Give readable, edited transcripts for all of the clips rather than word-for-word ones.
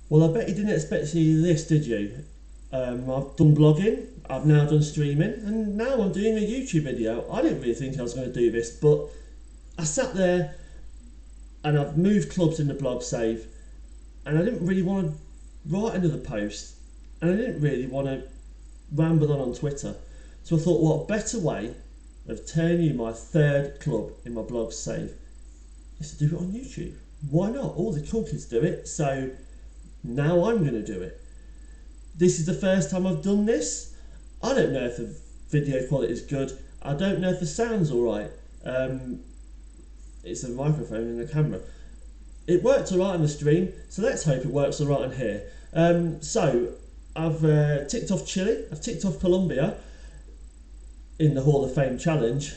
Well, I bet you didn't expect to see this, did you? I've done blogging, I've now done streaming, and now I'm doing a YouTube video. I didn't really think I was going to do this, but I sat there and I've moved clubs in the blog save, and I didn't really want to write another post, and I didn't really want to ramble on Twitter. So I thought, what better way of telling you my third club in my blog save is to do it on YouTube. Why not? All the cool kids do it, so now I'm going to do it. This is the first time I've done this. I don't know if the video quality is good. I don't know if the sound's alright. It's a microphone and a camera. It worked alright on the stream, so let's hope it works alright on here. So I've ticked off Chile, I've ticked off Colombia in the Hall of Fame challenge.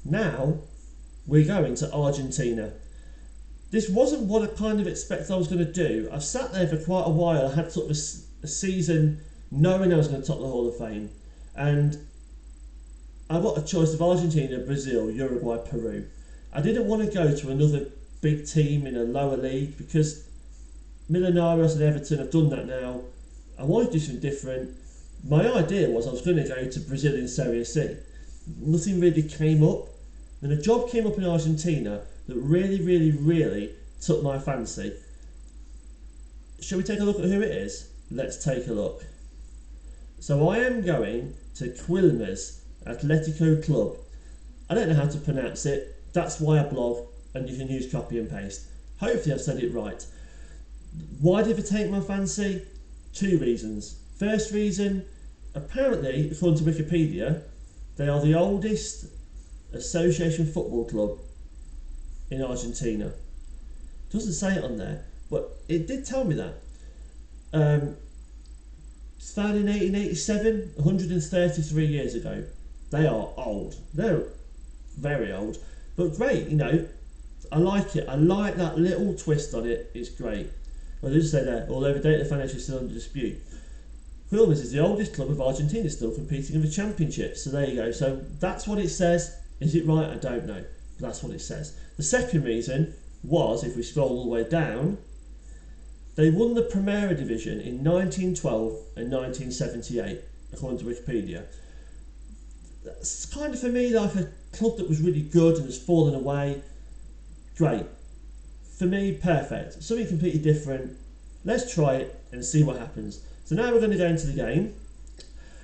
Now we're going to Argentina. This wasn't what I kind of expected I was going to do. I've sat there for quite a while. I had sort of a season knowing I was going to top the Hall of Fame, and I got a choice of Argentina, Brazil, Uruguay, Peru. I didn't want to go to another big team in a lower league because Millonarios and Everton have done that now. I wanted to do something different. My idea was I was going to go to Brazil in Serie C. Nothing really came up. Then a job came up in Argentina that really took my fancy. Shall we take a look at who it is? Let's take a look. So I am going to Quilmes Atletico Club. I don't know how to pronounce it. That's why I blog, and you can use copy and paste. Hopefully I've said it right. Why did it take my fancy? Two reasons. First reason, apparently, according to Wikipedia, they are the oldest association football club in Argentina. Doesn't say it on there, but it did tell me that. It's founded in 1887, 133 years ago. They are old. They're very old, but great, you know. I like it. I like that little twist on it. It's great. I did say that, although the date of foundation is still under dispute. Quilmes is the oldest club of Argentina still competing in the championship. So there you go. So that's what it says. Is it right? I don't know. But that's what it says. The second reason was, if we scroll all the way down, they won the Primera Division in 1912 and 1978, according to Wikipedia. That's kind of, for me, like a club that was really good and has fallen away. Great. For me, perfect. Something completely different. Let's try it and see what happens. So now we're going to go into the game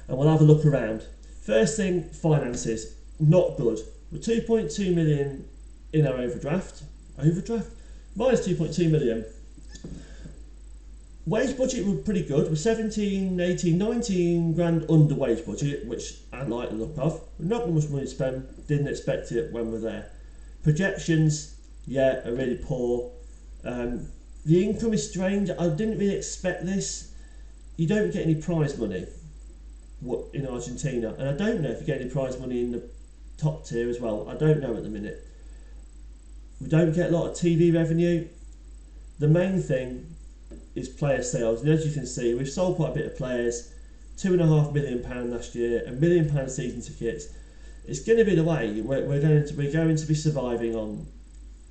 and we'll have a look around. First thing, finances. Not good. We're 2.2 million in our overdraft. Minus 2.2 million. Wage budget was pretty good. We're 17, 18, 19 grand under wage budget, which I like the look of. We've not got much money to spend. Didn't expect it when we're there. Projections, yeah, are really poor. The income is strange. I didn't really expect this. You don't get any prize money in Argentina, and I don't know if you get any prize money in the top tier as well. I don't know at the minute. We don't get a lot of TV revenue. The main thing is player sales, and as you can see, we've sold quite a bit of players. £2.5 million last year, £1 million season tickets. It's going to be the way. We're going to be surviving on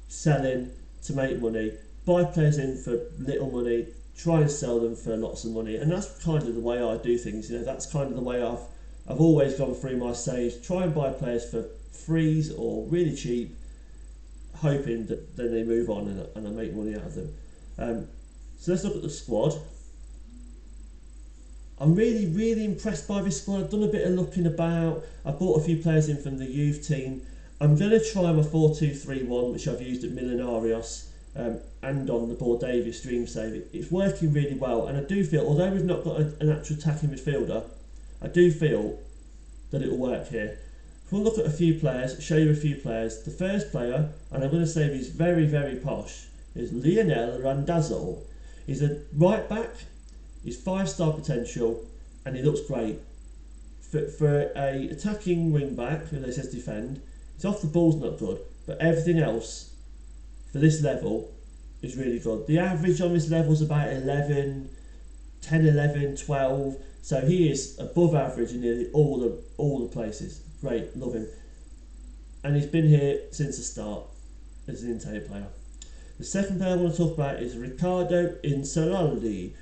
selling to make money, buy players in for little money, try and sell them for lots of money, and that's kind of the way I do things. You know, that's kind of the way I've always gone through my saves. Try and buy players for frees or really cheap, hoping that then they move on and I make money out of them. So let's look at the squad. I'm really impressed by this squad. I've done a bit of looking about. I bought a few players in from the youth team. I'm going to try my 4-2-3-1, which I've used at Millonarios and on the Board Davies stream save. It's working really well, and I do feel, although we've not got an actual attacking midfielder, I do feel that it will work here. We'll look at a few players, show you a few players. The first player, and I'm going to say he's very posh, is Lionel Randazzo. He's a right back, he's 5-star potential, and he looks great. For a attacking wing back, who they says defend, his off the ball's not good, but everything else for this level is really good. The average on this level is about 11, 10, 11, 12, so he is above average in nearly all the places. Great, love him. And he's been here since the start as an Inter player. The second player I want to talk about is Riccardo Inceraldi.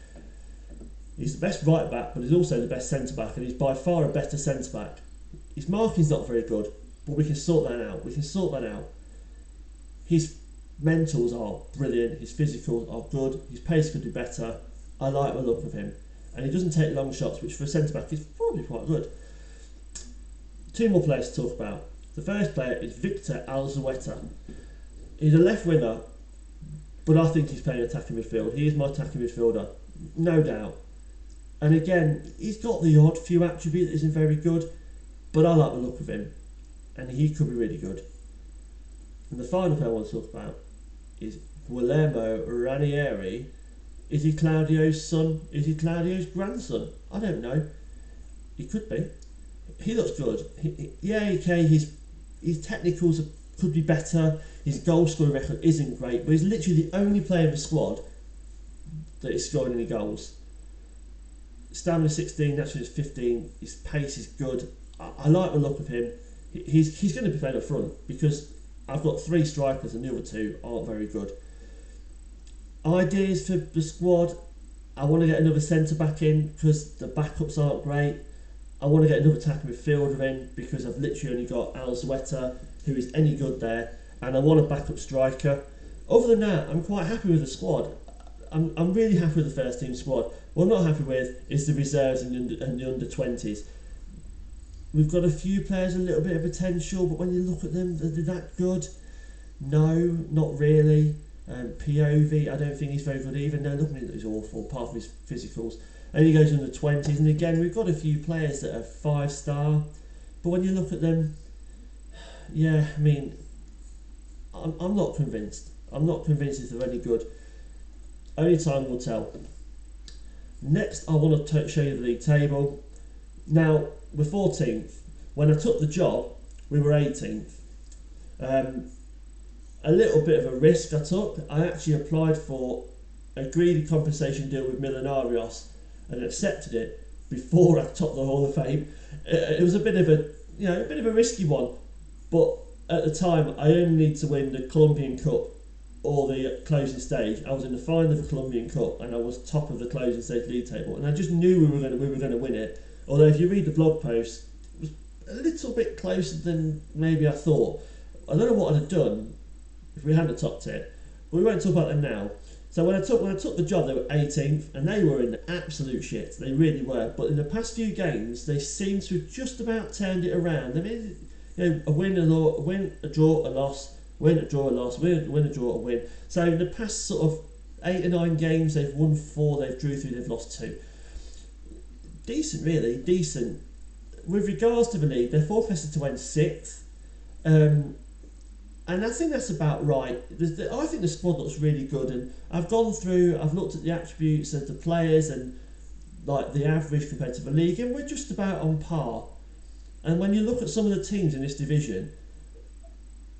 He's the best right back, but he's also the best centre back, and he's by far a better centre back. His marking's not very good, but we can sort that out. His mentals are brilliant, his physicals are good, his pace could be better. I like the look of him, and he doesn't take long shots, which for a centre back is probably quite good. Two more players to talk about. The first player is Victor Alzueta. He's a left winger, but I think he's playing attacking midfield. He is my attacking midfielder, no doubt. And again, he's got the odd few attribute that isn't very good, but I like the look of him, and he could be really good. And the final player I want to talk about is Guillermo Ranieri. Is he Claudio's son? Is he Claudio's grandson? I don't know. He could be. He looks good. His technicals could be better. His goal scoring record isn't great, but he's literally the only player in the squad that is scoring any goals. Stamina 16, naturally 15. His pace is good. I like the look of him. He's going to be playing up front because I've got 3 strikers and the other 2 aren't very good. Ideas for the squad: I want to get another centre back in because the backups aren't great. I want to get another attacking midfielder in because I've literally only got Alzueta, who is any good there, and I want a backup striker. Other than that, I'm quite happy with the squad. I'm really happy with the first team squad. What I'm not happy with is the reserves and the under-20s. We've got a few players, a little bit of potential, but when you look at them, are they that good? No, not really. POV, I don't think he's very good either. No, looking at it, he's awful, apart from his physicals. And he goes under 20s, and again, we've got a few players that are 5-star, but when you look at them, yeah, I mean, I'm not convinced. I'm not convinced if they're any good. Only time will tell. Next, I want to show you the league table. Now, we're 14th. When I took the job, we were 18th. A little bit of a risk I took. I actually applied for a greedy compensation deal with Millenarios and accepted it before I topped the Hall of Fame. It was a bit of a risky one, but at the time I only need to win the Colombian Cup or the closing stage. I was in the final of the Colombian Cup and I was top of the closing stage league table, and I just knew we were going to win it. Although if you read the blog post, it was a little bit closer than maybe I thought. I don't know what I'd have done if we hadn't topped it, but we won't talk about them now. So when I took the job, they were 18th, and they were in absolute shit. They really were. But in the past few games, they seem to have just about turned it around. I mean, a win, a draw, a loss, win, a draw, a loss, win, a draw, a win. So in the past sort of 8 or 9 games, they've won 4, they've drew 3, they've lost 2. Decent, really, decent. With regards to the league, they're forecasted to end 6th. And I think that's about right. I think the squad looks really good, and I've looked at the attributes of the players and like the average compared to the league, and we're just about on par. And when you look at some of the teams in this division,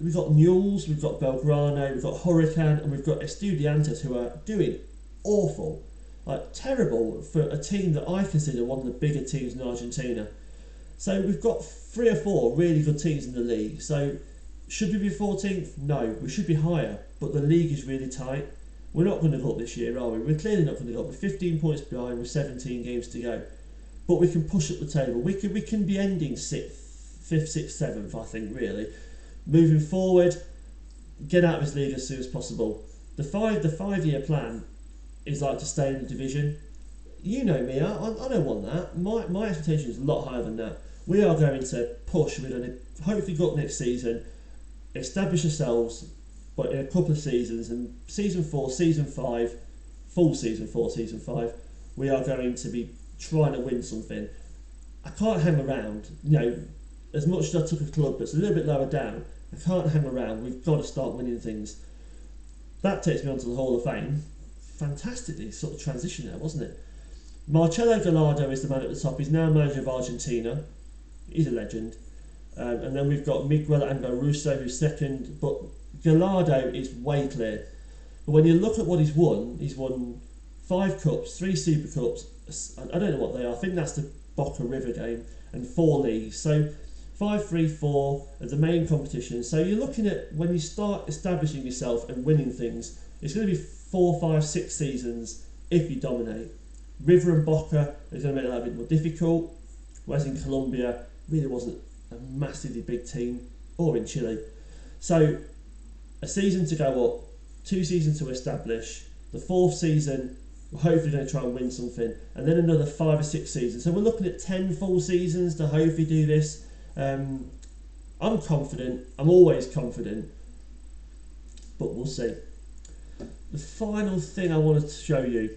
we've got Newell's, we've got Belgrano, we've got Hurricane, and we've got Estudiantes, who are doing awful, like terrible for a team that I consider one of the bigger teams in Argentina. So we've got 3 or 4 really good teams in the league. So should we be 14th? No, we should be higher, but the league is really tight. We're not going to go up this year, are we? We're clearly not going to go up. We're 15 points behind with 17 games to go. But we can push up the table. We can be ending 6th, 5th, 6th, 7th, I think, really. Moving forward, get out of this league as soon as possible. The 5-year plan is like to stay in the division. You know me, I don't want that. My expectation is a lot higher than that. We are going to push. We're going to hopefully go up next season, establish ourselves, but in a couple of seasons, and season 4, season 5, full season 4, season 5, we are going to be trying to win something. I can't hang around. As much as I took a club that's a little bit lower down, I can't hang around. We've got to start winning things. That takes me on to the Hall of Fame. Fantastically sort of transition there, wasn't it? Marcelo Gallardo is the man at the top. He's now manager of Argentina. He's a legend. And then we've got Miguel Angel Russo, who's second, but Gallardo is way clear. But when you look at what he's won 5 cups, 3 Super Cups, I don't know what they are, I think that's the Boca River game, and 4 leagues. So 5, 3, 4 are the main competitions. So you're looking at when you start establishing yourself and winning things, It's going to be 4, 5, 6 seasons if you dominate. River and Boca is going to make that a bit more difficult, whereas in Colombia really wasn't a massively big team, or in Chile. So a season to go up, 2 seasons to establish, the 4th season we're hopefully going to try and win something, and then another 5 or 6 seasons. So we're looking at 10 full seasons to hopefully do this. I'm confident, I'm always confident, but we'll see. The final thing I wanted to show you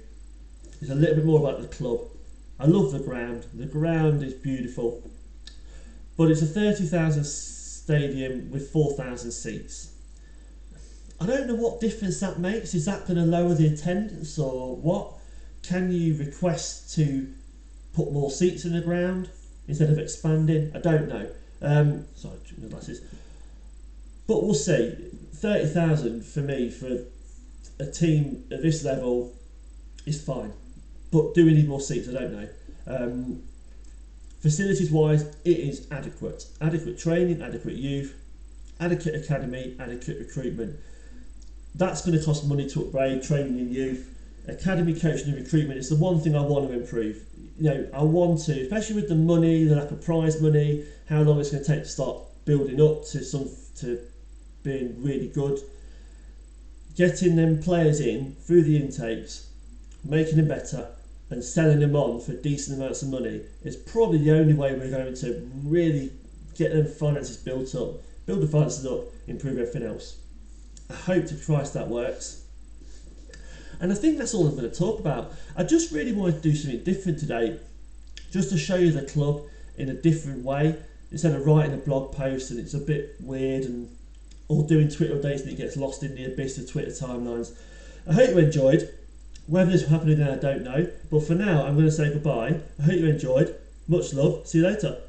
is a little bit more about the club. I love the ground is beautiful, but it's a 30,000 stadium with 4,000 seats. I don't know what difference that makes. Is that going to lower the attendance or what? Can you request to put more seats in the ground instead of expanding? I don't know. Sorry, my glasses. But we'll see. 30,000 for me, for a team at this level, is fine. But do we need more seats? I don't know. Facilities wise, it is adequate. Adequate training, adequate youth, adequate academy, adequate recruitment. That's going to cost money to upgrade training in youth. Academy coaching and recruitment is the one thing I want to improve. You know, I want to, especially with the money, the lack of prize money, how long it's going to take to start building up to being really good. Getting them players in through the intakes, making them better, and selling them on for decent amounts of money is probably the only way we're going to really get them finances built up, build the finances up, improve everything else. I hope to Christ that works. And I think that's all I'm going to talk about. I just really wanted to do something different today, just to show you the club in a different way, instead of writing a blog post and it's a bit weird, and or doing Twitter updates and it gets lost in the abyss of Twitter timelines. I hope you enjoyed. Whether this will happen again, I don't know. But for now, I'm going to say goodbye. I hope you enjoyed. Much love. See you later.